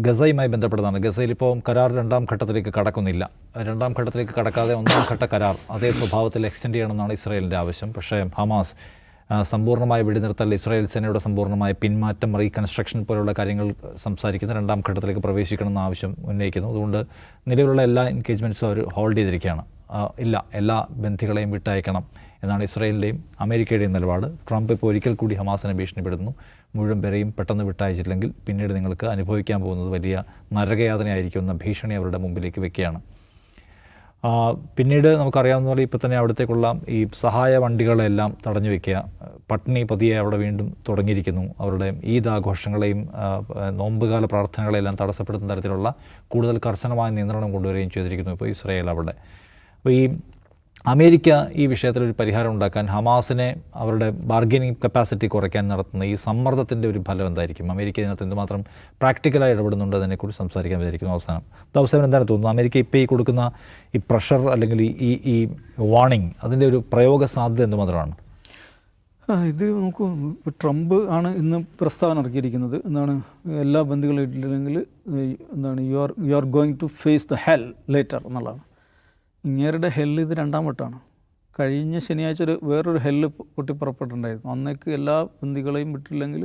ഗസയുമായി ബന്ധപ്പെട്ടതാണ്. ഗസയിലിപ്പോൾ കരാർ രണ്ടാം ഘട്ടത്തിലേക്ക് കടക്കുന്നില്ല. രണ്ടാം ഘട്ടത്തിലേക്ക് കടക്കാതെ ഒന്നാം ഘട്ട കരാർ അതേ സ്വഭാവത്തിൽ എക്സ്റ്റെൻഡ് ചെയ്യണമെന്നാണ് ഇസ്രായേലിൻ്റെ ആവശ്യം. പക്ഷേ ഹമാസ് സമ്പൂർണ്ണമായ വെടിനിർത്തൽ, ഇസ്രായേൽ സേനയുടെ സമ്പൂർണ്ണമായ പിന്മാറ്റം, റീകൺസ്ട്രക്ഷൻ പോലുള്ള കാര്യങ്ങൾ സംസാരിക്കുന്ന രണ്ടാം ഘട്ടത്തിലേക്ക് പ്രവേശിക്കണമെന്ന ആവശ്യം ഉന്നയിക്കുന്നു. അതുകൊണ്ട് നിലവിലുള്ള എല്ലാ എൻഗേജ്മെൻറ്റ്സും അവർ ഹോൾഡ് ചെയ്തിരിക്കുകയാണ്. ഇല്ല, എല്ലാ ബന്ധികളെയും വിട്ടയക്കണം എന്നാണ് ഇസ്രായേലിൻ്റെയും അമേരിക്കയുടെയും നിലപാട്. ട്രംപ് ഇപ്പോൾ ഒരിക്കൽ കൂടി ഹമാസിനെ ഭീഷണിപ്പെടുത്തുന്നു. മുഴുവൻ പേരെയും പെട്ടെന്ന് വിട്ടയച്ചില്ലെങ്കിൽ പിന്നീട് നിങ്ങൾക്ക് അനുഭവിക്കാൻ പോകുന്നത് വലിയ നരകയാതനയായിരിക്കുമെന്ന ഭീഷണി അവരുടെ മുമ്പിലേക്ക് വെക്കുകയാണ്. പിന്നീട് നമുക്കറിയാവുന്ന പോലെ ഇപ്പോൾ തന്നെ അവിടത്തേക്കുള്ള ഈ സഹായ വണ്ടികളെല്ലാം തടഞ്ഞു വയ്ക്കുക. പട്ടിണി പതിയെ അവിടെ വീണ്ടും തുടങ്ങിയിരിക്കുന്നു. അവരുടെ ഈദ് ആഘോഷങ്ങളെയും നോമ്പുകാല പ്രാർത്ഥനകളെല്ലാം തടസ്സപ്പെടുത്തുന്ന തരത്തിലുള്ള കൂടുതൽ കർശനമായ നിയന്ത്രണം കൊണ്ടുവരികയും ചെയ്തിരിക്കുന്നു ഇപ്പോൾ ഇസ്രായേൽ അവിടെ. അപ്പോൾ ഈ അമേരിക്ക ഈ വിഷയത്തിലൊരു പരിഹാരം ഉണ്ടാക്കാൻ, ഹമാസിനെ അവരുടെ ബാർഗനിങ് കപ്പാസിറ്റി കുറയ്ക്കാൻ നടത്തുന്ന ഈ സമ്മർദ്ദത്തിൻ്റെ ഒരു ഫലം എന്തായിരിക്കും? അമേരിക്ക ഇതിനകത്ത് എന്തുമാത്രം പ്രാക്ടിക്കലായി ഇടപെടുന്നുണ്ട് അതിനെക്കുറിച്ച് സംസാരിക്കാൻ വിചാരിക്കുന്നു. അവസാനം എന്താണ് തോന്നുന്നത്? അമേരിക്ക ഇപ്പോൾ ഈ കൊടുക്കുന്ന ഈ പ്രഷർ അല്ലെങ്കിൽ ഈ വാർണിംഗ്, അതിൻ്റെ ഒരു പ്രയോഗ സാധ്യത എന്തുമാത്രമാണ്? ഇത് നോക്കൂ, ഇപ്പോൾ ട്രംപ് ആണ് ഇന്ന് പ്രസ്താവന ഇറക്കിയിരിക്കുന്നത്. എന്താണ്, എല്ലാ ബന്ദികളും ഇട്ടില്ലെങ്കിൽ എന്താണ് you are going to face the hell later എന്നുള്ളതാണ്. ഇങ്ങേരുടെ ഹെല്ല് ഇത് രണ്ടാം വട്ടമാണ്. കഴിഞ്ഞ ശനിയാഴ്ച വേറൊരു ഹെല്ല് പൊട്ടിപ്പുറപ്പെട്ടിട്ടുണ്ടായിരുന്നു. അന്നേക്ക് എല്ലാ ബന്ദികളെയും വിട്ടില്ലെങ്കിൽ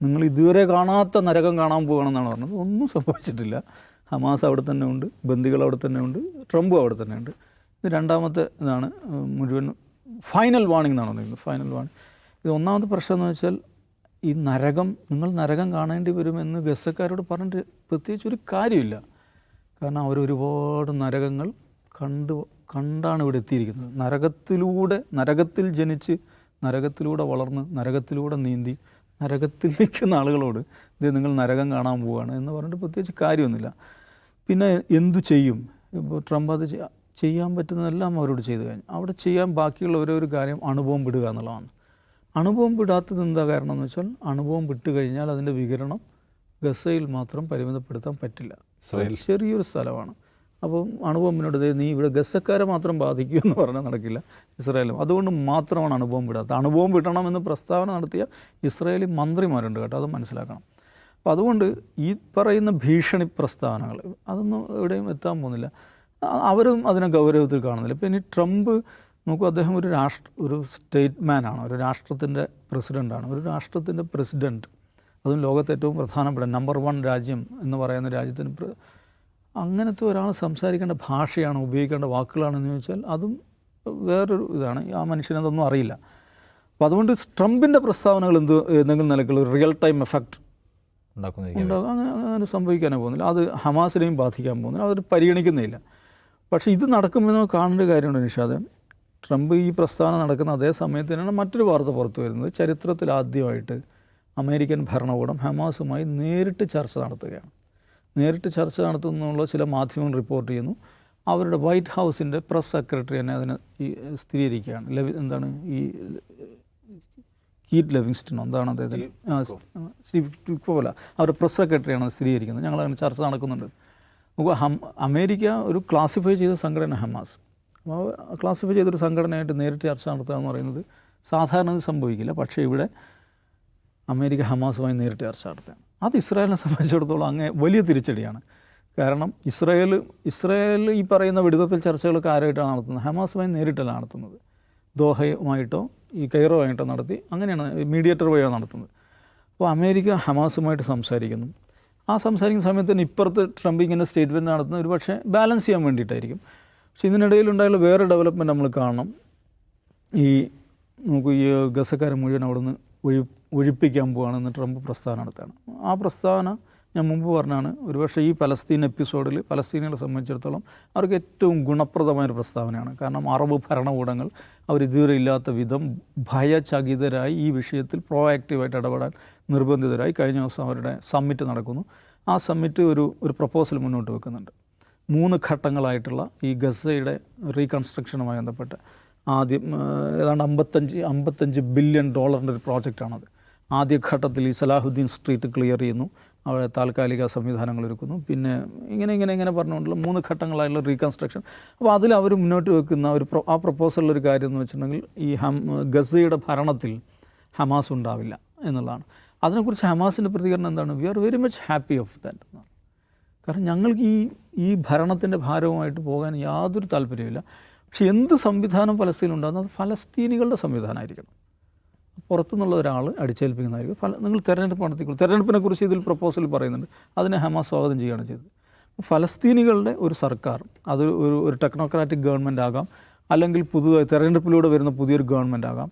നിങ്ങൾ ഇതുവരെ കാണാത്ത നരകം കാണാൻ പോകണമെന്നാണ് പറഞ്ഞത്. ഒന്നും സംഭവിച്ചിട്ടില്ല. ഹമാസ് അവിടെ തന്നെ ഉണ്ട്, ബന്ദികൾ അവിടെ തന്നെ ഉണ്ട്, ട്രംപും അവിടെ തന്നെ ഉണ്ട്. ഇത് രണ്ടാമത്തെ ഇതാണ്, മുഴുവൻ ഫൈനൽ വാർണിംഗ് എന്നാണ് പറയുന്നത്. Final warning. ഇത് ഒന്നാമത്തെ പ്രശ്നം എന്ന് വെച്ചാൽ ഈ നരകം, നിങ്ങൾ നരകം കാണേണ്ടി വരുമെന്ന് ഗസക്കാരോട് പറഞ്ഞിട്ട് പ്രത്യേകിച്ച് ഒരു കാര്യമില്ല. കാരണം അവരൊരുപാട് നരകങ്ങൾ കണ്ടാണ് ഇവിടെ എത്തിയിരിക്കുന്നത്. നരകത്തിൽ ജനിച്ച്, നരകത്തിലൂടെ വളർന്ന്, നരകത്തിലൂടെ നീന്തി, നരകത്തിൽ നിൽക്കുന്ന ആളുകളോട് ഇത് നിങ്ങൾ നരകം കാണാൻ പോവുകയാണ് എന്ന് പറഞ്ഞിട്ട് പ്രത്യേകിച്ച് കാര്യമൊന്നുമില്ല. പിന്നെ എന്തു ചെയ്യും? ഇപ്പോൾ ട്രംപ് അത് ചെയ്യാൻ പറ്റുന്നതെല്ലാം അവരോട് ചെയ്തു കഴിഞ്ഞു. അവിടെ ചെയ്യാൻ ബാക്കിയുള്ള ഒരു കാര്യം അണുബോംബ് വിടുക എന്നുള്ളതാണ്. അണുബോംബ് വിടാത്തത് എന്താ കാരണം എന്ന് വെച്ചാൽ, അണുബോംബ് വിട്ട് കഴിഞ്ഞാൽ അതിൻ്റെ വികിരണം ഗസയിൽ മാത്രം പരിമിതപ്പെടുത്താൻ പറ്റില്ല. ചെറിയൊരു സ്ഥലമാണ്. അപ്പം അണുബോംബിനോട് നീ ഇവിടെ ഗസക്കാരെ മാത്രം ബാധിക്കൂ എന്ന് പറഞ്ഞാൽ നടക്കില്ല. ഇസ്രായേലും അതുകൊണ്ട് മാത്രമാണ് അണുബോംബ് വിടാത്തത്. അണുബോംബ് വിടണമെന്ന് പ്രസ്താവന നടത്തിയ ഇസ്രായേലി മന്ത്രിമാരുണ്ട് കേട്ടോ, അത് മനസ്സിലാക്കണം. അപ്പോൾ അതുകൊണ്ട് ഈ പറയുന്ന ഭീഷണി പ്രസ്താവനകൾ അതൊന്നും എവിടെയും എത്താൻ പോകുന്നില്ല. അവരും അതിനെ ഗൗരവത്തിൽ കാണുന്നില്ല. ഇപ്പോൾ ഇനി ട്രംപ് നോക്കൂ, അദ്ദേഹം ഒരു സ്റ്റേറ്റ്മാനാണ്, ഒരു രാഷ്ട്രത്തിൻ്റെ പ്രസിഡൻ്റാണ്. ഒരു രാഷ്ട്രത്തിൻ്റെ പ്രസിഡൻറ്റ്, അതും ലോകത്തെ ഏറ്റവും പ്രധാനപ്പെട്ട നമ്പർ 1 രാജ്യം എന്ന് പറയുന്ന രാജ്യത്തിന് അങ്ങനത്തെ ഒരാൾ സംസാരിക്കേണ്ട ഭാഷയാണ്, ഉപയോഗിക്കേണ്ട വാക്കുകളാണെന്ന് ചോദിച്ചാൽ അതും വേറൊരു ഇതാണ്. ആ മനുഷ്യനതൊന്നും അറിയില്ല. അപ്പോൾ അതുകൊണ്ട് ട്രംപിൻ്റെ പ്രസ്താവനകൾ എന്തെങ്കിലും നിലക്കുള്ള ഒരു റിയൽ ടൈം എഫക്റ്റ് ഉണ്ടാകും. അങ്ങനെ സംഭവിക്കാനേ പോകുന്നില്ല. അത് ഹമാസിനെയും ബാധിക്കാൻ പോകുന്നില്ല. അവർ പരിഗണിക്കുന്നില്ല. പക്ഷേ ഇത് നടക്കുമ്പോൾ നമുക്ക് കാണേണ്ട കാര്യമുണ്ട് നിഷാദ്. ട്രംപ് ഈ പ്രസ്താവന നടക്കുന്ന അതേ സമയത്ത് തന്നെയാണ് മറ്റൊരു വാർത്ത പുറത്തു വരുന്നത്. ചരിത്രത്തിൽ ആദ്യമായിട്ട് അമേരിക്കൻ ഭരണകൂടം ഹമാസുമായി നേരിട്ട് ചർച്ച നടത്തുകയാണ്. നേരിട്ട് ചർച്ച നടത്തുന്നുള്ള ചില മാധ്യമങ്ങൾ റിപ്പോർട്ട് ചെയ്യുന്നു. അവരുടെ വൈറ്റ് ഹൗസിൻ്റെ പ്രസ് സെക്രട്ടറി തന്നെ അതിനെ സ്ഥിരീകരിക്കുകയാണ്. ഈ കീറ്റ് ലെവിങ്സ്റ്റൺ എന്താണ് അദ്ദേഹത്തിന് സ്റ്റീവ് പോലെ അവരുടെ പ്രസ് സെക്രട്ടറിയാണ് സ്ഥിരീകരിക്കുന്നത്. ഞങ്ങളങ്ങനെ ചർച്ച നടക്കുന്നുണ്ട്. നമുക്ക് അമേരിക്ക ഒരു ക്ലാസിഫൈ ചെയ്ത സംഘടന ഹമാസ്. അപ്പോൾ ക്ലാസിഫൈ ചെയ്തൊരു സംഘടനയായിട്ട് നേരിട്ട് ചർച്ച നടത്തുക എന്ന് പറയുന്നത് സാധാരണ സംഭവിക്കില്ല. പക്ഷേ ഇവിടെ അമേരിക്ക ഹമാസുമായി നേരിട്ട് ചർച്ച നടത്തുകയാണ്. അത് ഇസ്രായേലിനെ സംബന്ധിച്ചിടത്തോളം അങ്ങ് വലിയ തിരിച്ചടിയാണ്. കാരണം ഇസ്രായേൽ ഈ പറയുന്ന വെടിനിർത്തൽ ചർച്ചകളൊക്കെ ആരായിട്ടാണ് നടത്തുന്നത്? ഹമാസുമായി നേരിട്ടല്ല നടത്തുന്നത്. ദോഹയുമായിട്ടോ ഈ കൈറോയുമായിട്ടോ നടത്തി, അങ്ങനെയാണ് മീഡിയേറ്റർ വഴിയാണ് നടത്തുന്നത്. അപ്പോൾ അമേരിക്ക ഹമാസുമായിട്ട് സംസാരിക്കുന്നു. ആ സംസാരിക്കുന്ന സമയത്ത് തന്നെ ഇപ്പുറത്ത് ട്രംപ് ഇങ്ങനെ സ്റ്റേറ്റ്മെൻറ്റ് നടത്തുന്നത് ഒരു പക്ഷേ ബാലൻസ് ചെയ്യാൻ വേണ്ടിയിട്ടായിരിക്കും. പക്ഷേ ഇതിനിടയിലുണ്ടായുള്ള വേറെ ഡെവലപ്മെൻറ്റ് നമ്മൾ കാണണം. നമുക്ക് ഈ ഗസക്കാരെ മുഴുവൻ അവിടെ നിന്ന് ഒഴിപ്പിക്കാൻ പോവുകയാണെന്ന് ട്രംപ് പ്രസ്താവന നടത്തുകയാണ്. ആ പ്രസ്താവന ഞാൻ മുമ്പ് പറഞ്ഞാണ്, ഒരുപക്ഷെ ഈ പലസ്തീൻ എപ്പിസോഡിൽ പലസ്തീനികളെ സംബന്ധിച്ചിടത്തോളം അവർക്ക് ഏറ്റവും ഗുണപ്രദമായൊരു പ്രസ്താവനയാണ്. കാരണം അറബ് ഭരണകൂടങ്ങൾ അവരിതുവരെ ഇല്ലാത്ത വിധം ഭയചകിതരായി ഈ വിഷയത്തിൽ പ്രോആക്റ്റീവായിട്ട് ഇടപെടാൻ നിർബന്ധിതരായി. കഴിഞ്ഞ ദിവസം അവരുടെ സമ്മിറ്റ് നടക്കുന്നു. ആ സമ്മിറ്റ് ഒരു പ്രപ്പോസൽ മുന്നോട്ട് വെക്കുന്നുണ്ട്. 3 ഘട്ടങ്ങളായിട്ടുള്ള ഈ ഗസയുടെ റീകൺസ്ട്രക്ഷനുമായി ബന്ധപ്പെട്ട് ആദ്യം ഏതാണ്ട് $55 ബില്യൺ ഒരു പ്രോജക്റ്റാണത്. ആദ്യഘട്ടത്തിൽ ഈ സലാഹുദ്ദീൻ സ്ട്രീറ്റ് ക്ലിയർ ചെയ്യുന്നു, അവിടെ താൽക്കാലിക സംവിധാനങ്ങൾ ഒരുക്കുന്നു. പിന്നെ ഇങ്ങനെ പറഞ്ഞുകൊണ്ടുള്ള 3 ഘട്ടങ്ങളായുള്ള റീകൺസ്ട്രക്ഷൻ. അപ്പോൾ അതിൽ അവർ മുന്നോട്ട് വെക്കുന്ന ആ പ്രപ്പോസലിലൊരു കാര്യം എന്ന് വെച്ചിട്ടുണ്ടെങ്കിൽ ഈ ഗസയുടെ ഭരണത്തിൽ ഹമാസ് ഉണ്ടാവില്ല എന്നുള്ളതാണ്. അതിനെക്കുറിച്ച് ഹമാസിൻ്റെ പ്രതികരണം എന്താണ്? We are very much happy of that. കാരണം ഞങ്ങൾക്ക് ഈ ഭരണത്തിൻ്റെ ഭാരവുമായിട്ട് പോകാൻ യാതൊരു താല്പര്യമില്ല. പക്ഷെ എന്ത് സംവിധാനം പലസ്തീനിലുണ്ടാകുന്നത് അത് ഫലസ്തീനികളുടെ സംവിധാനമായിരിക്കണം. പുറത്തുനിന്നുള്ള ഒരാൾ അടിച്ചേൽപ്പിക്കുന്നതായിരിക്കും. നിങ്ങൾ തെരഞ്ഞെടുപ്പ് നടത്തിക്കൊള്ളൂ. തെരഞ്ഞെടുപ്പിനെ കുറിച്ച് ഇതിൽ പ്രപ്പോസൽ പറയുന്നുണ്ട്. അതിനെ ഹമാസ് സ്വാഗതം ചെയ്യുകയാണ് ചെയ്തത്. ഫലസ്തീനികളുടെ ഒരു സർക്കാർ, അത് ഒരു ടെക്നോക്രാറ്റിക് ഗവൺമെൻറ് ആകാം, അല്ലെങ്കിൽ പുതുതായി തെരഞ്ഞെടുപ്പിലൂടെ വരുന്ന പുതിയൊരു ഗവൺമെൻറ് ആകാം.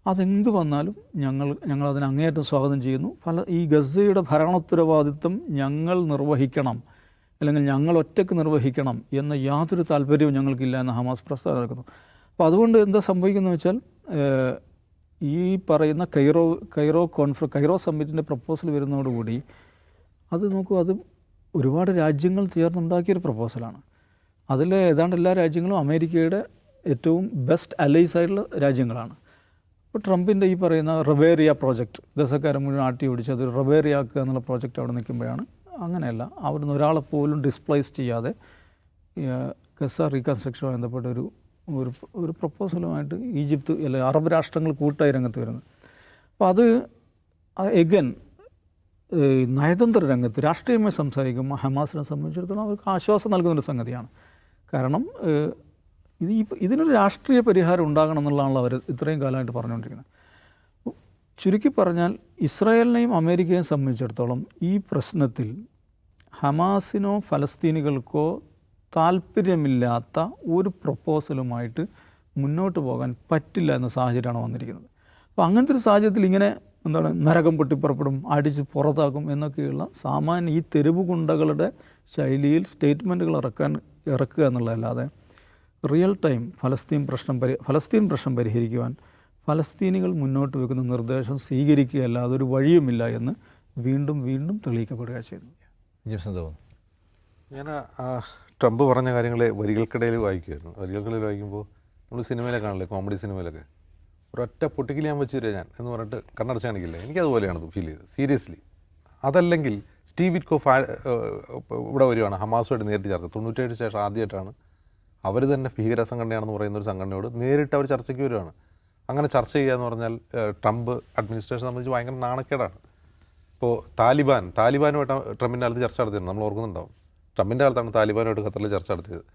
അതെന്ത് വന്നാലും ഞങ്ങൾ അതിനെ അങ്ങേയറ്റം സ്വാഗതം ചെയ്യുന്നു. ഈ ഗസയുടെ ഭരണോത്തരവാദിത്വം ഞങ്ങൾ നിർവഹിക്കണം, അല്ലെങ്കിൽ ഞങ്ങൾ ഒറ്റയ്ക്ക് നിർവഹിക്കണം എന്ന യാതൊരു താല്പര്യവും ഞങ്ങൾക്കില്ല എന്ന് ഹമാസ് പ്രസ്താവന നടക്കുന്നു. അപ്പോൾ അതുകൊണ്ട് എന്താ സംഭവിക്കുന്നത് വെച്ചാൽ, ഈ പറയുന്ന കൈറോ സമ്മിറ്റിൻ്റെ പ്രപ്പോസൽ വരുന്നതോടുകൂടി അത് നോക്കൂ, അത് ഒരുപാട് രാജ്യങ്ങൾ ചേർന്നുണ്ടാക്കിയൊരു പ്രപ്പോസലാണ്. അതിൽ ഏതാണ്ട് എല്ലാ രാജ്യങ്ങളും അമേരിക്കയുടെ ഏറ്റവും ബെസ്റ്റ് അലൈസ് ആയിട്ടുള്ള രാജ്യങ്ങളാണ്. ഇപ്പോൾ ട്രംപിൻ്റെ ഈ പറയുന്ന റബേറിയ പ്രോജക്റ്റ്, ഗസക്കാരെ മുഴുവൻ ആട്ടി ഓടിച്ച് അത് റബേറിയാക്കുക എന്നുള്ള പ്രോജക്റ്റ് അവിടെ നിൽക്കുമ്പോഴാണ്, അങ്ങനെയല്ല, അവിടുന്ന് ഒരാളെ പോലും ഡിസ്പ്ലേസ് ചെയ്യാതെ ഗസ റീകൺസ്ട്രക്ഷനുമായി ബന്ധപ്പെട്ട ഒരു പ്രപ്പോസലുമായിട്ട് ഈജിപ്ത് അല്ലെങ്കിൽ അറബ് രാഷ്ട്രങ്ങൾ കൂട്ടായി രംഗത്ത് വരുന്നത്. അപ്പോൾ അത് എഗൻ നയതന്ത്ര രംഗത്ത് രാഷ്ട്രീയമായി സംസാരിക്കുമ്പോൾ ഹമാസിനെ സംബന്ധിച്ചിടത്തോളം അവർക്ക് ആശ്വാസം നൽകുന്നൊരു സംഗതിയാണ്. കാരണം ഇതിനൊരു രാഷ്ട്രീയ പരിഹാരം ഉണ്ടാകണം എന്നുള്ളതാണല്ലോ അവർ ഇത്രയും കാലമായിട്ട് പറഞ്ഞുകൊണ്ടിരിക്കുന്നത്. ചുരുക്കി പറഞ്ഞാൽ ഇസ്രായേലിനെയും അമേരിക്കയെയും സംബന്ധിച്ചിടത്തോളം ഈ പ്രശ്നത്തിൽ ഹമാസിനോ ഫലസ്തീനികൾക്കോ താല്പര്യമില്ലാത്ത ഒരു പ്രപ്പോസലുമായിട്ട് മുന്നോട്ട് പോകാൻ പറ്റില്ല എന്ന സാഹചര്യമാണ് വന്നിരിക്കുന്നത്. അപ്പോൾ അങ്ങനത്തെ ഒരു സാഹചര്യത്തിൽ ഇങ്ങനെ നരകം പൊട്ടിപ്പുറപ്പെടും, അടിച്ച് പുറത്താക്കും എന്നൊക്കെയുള്ള സാമാന്യ ഈ തെരുവ് ഗുണ്ടകളുടെ ശൈലിയിൽ സ്റ്റേറ്റ്മെൻറ്റുകൾ ഇറക്കുക എന്നുള്ളതല്ലാതെ റിയൽ ടൈം ഫലസ്തീൻ പ്രശ്നം പരിഹരിക്കുവാൻ ഫലസ്തീനികൾ മുന്നോട്ട് വെക്കുന്ന നിർദ്ദേശം സ്വീകരിക്കുകയല്ല, അതൊരു വഴിയുമില്ല എന്ന് വീണ്ടും വീണ്ടും തെളിയിക്കപ്പെടുക ചെയ്യുന്നു. ഞാൻ ട്രംപ് പറഞ്ഞ കാര്യങ്ങളെ വരികൾക്കിടയിൽ വായിക്കുമായിരുന്നു. വരികൾക്കിടയിൽ വായിക്കുമ്പോൾ നമ്മൾ സിനിമയിലൊക്കെ കാണില്ലേ, കോമഡി സിനിമയിലൊക്കെ ഒരൊറ്റ പൊട്ടിക്കിൽ ഞാൻ വെച്ച് തരിക ഞാൻ എന്ന് പറഞ്ഞിട്ട് കണ്ണടച്ച് കാണിക്കില്ലേ, എനിക്കതുപോലെയാണ് ഫീൽ ചെയ്തത് സീരിയസ്ലി. അതല്ലെങ്കിൽ സ്റ്റീവ് വിറ്റ്കോഫ് ഇവിടെ വരുവാണ്, ഹമാസുമായിട്ട് നേരിട്ട് ചർച്ച 97 ശേഷം ആദ്യമായിട്ടാണ് അവർ തന്നെ ഭീകര സംഘടനയാണെന്ന് പറയുന്നൊരു സംഘടനയോട് നേരിട്ട് അവർ ചർച്ചയ്ക്ക് വരുവാണ്. അങ്ങനെ ചർച്ച ചെയ്യുക എന്ന് പറഞ്ഞാൽ ട്രംപ് അഡ്മിനിസ്ട്രേഷൻ സംബന്ധിച്ച് ഭയങ്കര നാണക്കേടാണ്. ഇപ്പോൾ താലിബാനുമായിട്ട് ട്രംപിൻ്റെ കാലത്ത് ചർച്ച നടത്തിയിരുന്നു, നമ്മൾ ഓർക്കുന്നുണ്ടാവും. ട്രംപിൻ്റെ കാലത്താണ് താലിബാനുമായിട്ട് ഖത്തറിൽ ചർച്ച നടത്തിയത്.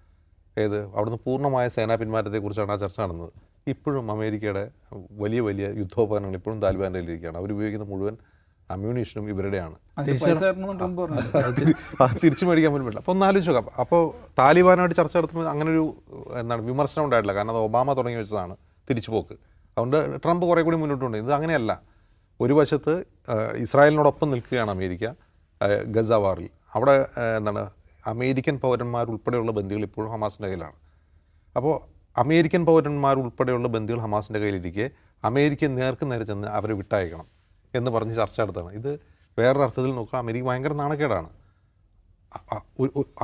അവിടുന്ന് പൂർണ്ണമായ സേനാ പിന്മാറ്റത്തെക്കുറിച്ചാണ് ആ ചർച്ച നടന്നത്. ഇപ്പോഴും അമേരിക്കയുടെ വലിയ വലിയ യുദ്ധോപകരണങ്ങൾ ഇപ്പോഴും താലിബാൻ്റെ കയ്യിലിരിക്കുകയാണ്. അവർ ഉപയോഗിക്കുന്ന മുഴുവൻ അമ്യൂണീഷനും ഇവരുടെയാണ്. തിരിച്ചു മേടിക്കാൻ പറ്റില്ല. അപ്പോൾ ഒന്ന് ആലോചിച്ച് നോക്കാം. അപ്പോൾ താലിബാനുമായിട്ട് ചർച്ച നടത്തുമ്പോൾ അങ്ങനൊരു വിമർശനം ഉണ്ടായിട്ടില്ല, കാരണം അത് ഒബാമ തുടങ്ങി വെച്ചതാണ് തിരിച്ചുപോക്ക്. അതുകൊണ്ട് ട്രംപ് കുറേ കൂടി മുന്നോട്ടുണ്ട്. ഇത് അങ്ങനെയല്ല. ഒരു വശത്ത് ഇസ്രായേലിനോടൊപ്പം നിൽക്കുകയാണ് അമേരിക്ക ഗസ വാറിൽ. അവിടെ അമേരിക്കൻ പൗരന്മാരുൾപ്പെടെയുള്ള ബന്ദികൾ ഇപ്പോഴും ഹമാസിൻ്റെ കയ്യിലാണ്. അപ്പോൾ അമേരിക്കൻ പൗരന്മാരുൾപ്പെടെയുള്ള ബന്ദികൾ ഹമാസിൻ്റെ കയ്യിലിരിക്കെ അമേരിക്ക നേർക്ക് നേരെ ചെന്ന് അവരെ വിട്ടയക്കണം എന്ന് പറഞ്ഞ് ചർച്ച നടത്താണ്. ഇത് വേറൊരർത്ഥത്തിൽ നോക്കുക അമേരിക്ക ഭയങ്കര നാണക്കേടാണ്.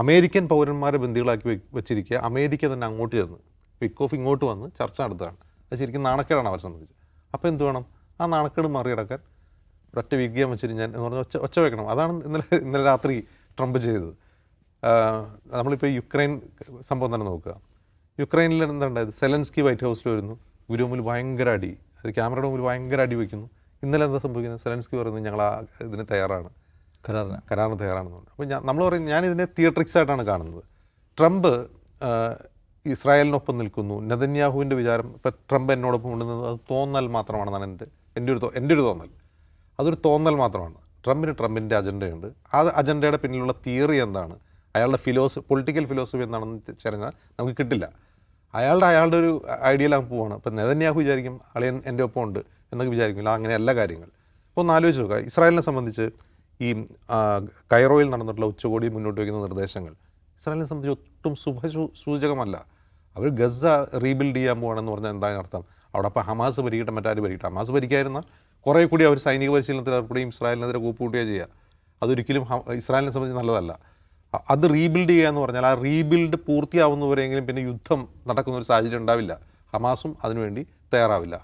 അമേരിക്കൻ പൗരന്മാരെ ബന്ദികളാക്കി വെച്ചിരിക്കുക, അമേരിക്ക തന്നെ അങ്ങോട്ട് ചെന്ന് വിറ്റ്കോഫ് ഇങ്ങോട്ട് വന്ന് ചർച്ച നടത്തുകയാണ്. അത് ശരിക്കും നാണക്കേടാണ് അവരെ സംബന്ധിച്ച്. അപ്പോൾ എന്ത് വേണം? ആ നാണക്കേട് മറികടക്കാൻ ഒരൊറ്റ വിഗ്യം വെച്ചിട്ട് ഞാൻ എന്ന് പറഞ്ഞാൽ ഒച്ച വെക്കണം. അതാണ് ഇന്നലെ രാത്രി ട്രംപ് ചെയ്തത്. നമ്മളിപ്പോൾ യുക്രൈൻ സംഭവം തന്നെ നോക്കുക. യുക്രൈനിൽ എന്താണ്ടായത്? സെലൻസ്കി വൈറ്റ് ഹൗസിൽ വരുന്നു, ഗുരു മുമ്പിൽ ഭയങ്കര അടി, അത് ക്യാമറയുടെ മുമ്പിൽ ഭയങ്കര അടി വയ്ക്കുന്നു. ഇന്നലെ എന്താ സംഭവിക്കുന്നത്? സെലൻസ്കി പറയുന്നത് ഞങ്ങൾ ഇതിന് തയ്യാറാണ്, കരാറിന് തയ്യാറാണെന്ന് പറഞ്ഞു. അപ്പോൾ നമ്മൾ പറയും, ഞാനിതിനെ തിയേറ്ററിക്സ് ആയിട്ടാണ് കാണുന്നത്. ട്രംപ് ഇസ്രായേലിനൊപ്പം നിൽക്കുന്നു. നെതന്യാഹുവിൻ്റെ വിചാരം ഇപ്പം ട്രംപ് എന്നോടൊപ്പം കൊണ്ടുവന്നത് അത് തോന്നൽ മാത്രമാണെന്നാണ് എൻ്റെ ഒരു തോന്നൽ. അതൊരു തോന്നൽ മാത്രമാണ്. ട്രംപിൻ്റെ അജണ്ടയുണ്ട്. ആ അജണ്ടയുടെ പിന്നിലുള്ള തിയറി എന്താണ്, അയാളുടെ പൊളിറ്റിക്കൽ ഫിലോസഫി എന്താണെന്ന് ചെറിഞ്ഞാൽ നമുക്ക് കിട്ടില്ല. അയാളുടെ ഒരു ഐഡിയയിലാകും പോവാണ്. ഇപ്പം നെതന്യാഹു വിചാരിക്കും അളിയൻ എൻ്റെ ഒപ്പം ഉണ്ട് എന്നൊക്കെ വിചാരിക്കില്ല. അങ്ങനെ എല്ലാ കാര്യങ്ങൾ. അപ്പോൾ ഒന്ന് ആലോചിച്ച് നോക്കുക, ഇസ്രായേലിനെ സംബന്ധിച്ച് ഈ കൈറോയിൽ നടന്നിട്ടുള്ള ഉച്ചകോടി മുന്നോട്ട് വയ്ക്കുന്ന നിർദ്ദേശങ്ങൾ ഇസ്രായേലിനെ സംബന്ധിച്ച് ഒട്ടും സൂചകമല്ല. അവർ ഗസ റീബിൽഡ് ചെയ്യാൻ പോകണമെന്ന് പറഞ്ഞാൽ എന്താണ് അർത്ഥം? അവിടെ അപ്പോൾ ഹമാസ് ഭരിക്കട്ടെ, മറ്റാര് ഭരിക്കട്ടെ. ഹമാസ് ഭരിക്കായിരുന്ന കുറേ കൂടി അവർ സൈനിക പരിശീലനത്തിൽ ഏർപ്പെടുകയും ഇസ്രായേലിനെതിരെ കൂപ്പുകൂട്ടുകയോ ചെയ്യുക. അതൊരിക്കലും ഇസ്രായേലിനെ സംബന്ധിച്ച് നല്ലതല്ല. അത് റീബിൽഡ് ചെയ്യുക എന്ന് പറഞ്ഞാൽ ആ റീബിൽഡ് പൂർത്തിയാവുന്നവരെങ്കിലും പിന്നെ യുദ്ധം നടക്കുന്ന ഒരു സാഹചര്യം ഉണ്ടാവില്ല. ഹമാസും അതിനുവേണ്ടി തയ്യാറാവില്ല.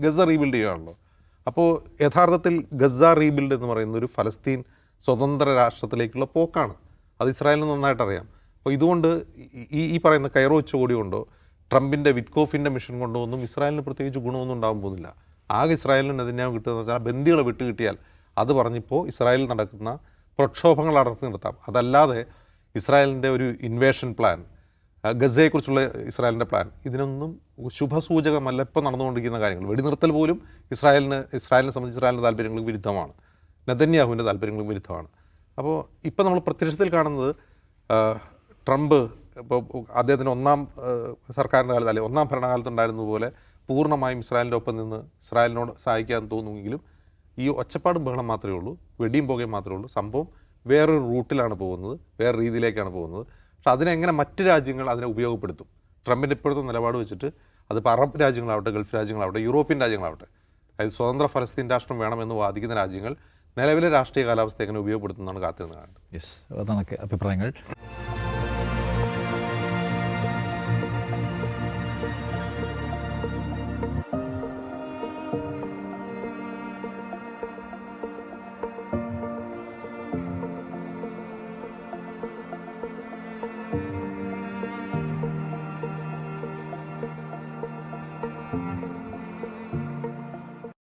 Gaza rebuild ചെയ്യുകയാണല്ലോ. അപ്പോൾ യഥാർത്ഥത്തിൽ ഗസ റീബിൽഡ് എന്ന് പറയുന്ന ഒരു ഫലസ്തീൻ സ്വതന്ത്ര രാഷ്ട്രത്തിലേക്കുള്ള പോക്കാണ്. അത് ഇസ്രായേലിന് നന്നായിട്ട് അറിയാം. അപ്പോൾ ഇതുകൊണ്ട് ഈ പറയുന്ന കൈറോ ഉച്ചകോടി കൊണ്ടോ ട്രംപിൻ്റെ വിറ്റ്കോഫിൻ്റെ മിഷൻ കൊണ്ടോ ഒന്നും ഇസ്രായേലിന് പ്രത്യേകിച്ച് ഗുണമൊന്നും ഉണ്ടാകാൻ പോകുന്നില്ല. ആകെ ഇസ്രായേലിന് നെതന്യാഹു കിട്ടുകയെന്ന് വെച്ചാൽ ബന്ദികളെ വിട്ട് കിട്ടിയാൽ അത് പറഞ്ഞിപ്പോൾ ഇസ്രായേലിൽ നടക്കുന്ന പ്രക്ഷോഭങ്ങൾ അടർത്തി നിർത്താം. അതല്ലാതെ ഇസ്രായേലിൻ്റെ ഒരു ഇൻവേഷൻ പ്ലാൻ, ഗസയെക്കുറിച്ചുള്ള ഇസ്രായേലിൻ്റെ പ്ലാൻ, ഇതിനൊന്നും ശുഭസൂചകമല്ല ഇപ്പോൾ നടന്നുകൊണ്ടിരിക്കുന്ന കാര്യങ്ങൾ. വെടിനിർത്തൽ പോലും ഇസ്രായേലിനെ സംബന്ധിച്ച് ഇസ്രായേലിൻ്റെ താല്പര്യങ്ങൾക്ക് വിരുദ്ധമാണ്, നെതന്യാഹുവിൻ്റെ താല്പര്യങ്ങൾക്ക് വിരുദ്ധമാണ്. അപ്പോൾ ഇപ്പോൾ നമ്മൾ പ്രത്യക്ഷത്തിൽ കാണുന്നത് ട്രംപ് ഇപ്പോൾ അദ്ദേഹത്തിൻ്റെ ഒന്നാം സർക്കാരിൻ്റെ കാലത്ത്, അല്ലെങ്കിൽ ഒന്നാം ഭരണകാലത്തുണ്ടായിരുന്നതുപോലെ പൂർണ്ണമായും ഇസ്രായേലിൻ്റെ ഒപ്പം നിന്ന് ഇസ്രായേലിനോട് സഹായിക്കാൻ തോന്നുമെങ്കിലും ഈ ഒച്ചപ്പാടും ബഹളം മാത്രമേ ഉള്ളൂ, വെടിയും പോകുകയും മാത്രമേ ഉള്ളൂ. സംഭവം വേറൊരു റൂട്ടിലാണ് പോകുന്നത്, വേറെ രീതിയിലേക്കാണ് പോകുന്നത്. പക്ഷെ അതിനെങ്ങനെ മറ്റ് രാജ്യങ്ങൾ അതിനെ ഉപയോഗപ്പെടുത്തും? ട്രംപിൻ്റെ ഇപ്പോഴത്തെ നിലപാട് വെച്ചിട്ട് അതിപ്പോൾ അറബ് രാജ്യങ്ങളാവട്ടെ, ഗൾഫ് രാജ്യങ്ങളാവട്ടെ, യൂറോപ്യൻ രാജ്യങ്ങളാവട്ടെ, അതായത് സ്വതന്ത്ര ഫലസ്തീൻ രാഷ്ട്രം വേണമെന്ന് വാദിക്കുന്ന രാജ്യങ്ങൾ നിലവിലെ രാഷ്ട്രീയ കാലാവസ്ഥ എങ്ങനെ ഉപയോഗപ്പെടുത്തുന്നതാണ് കാത്തിരുന്ന് കാണുന്നത്. യെസ്, അതാണ് അഭിപ്രായങ്ങൾ.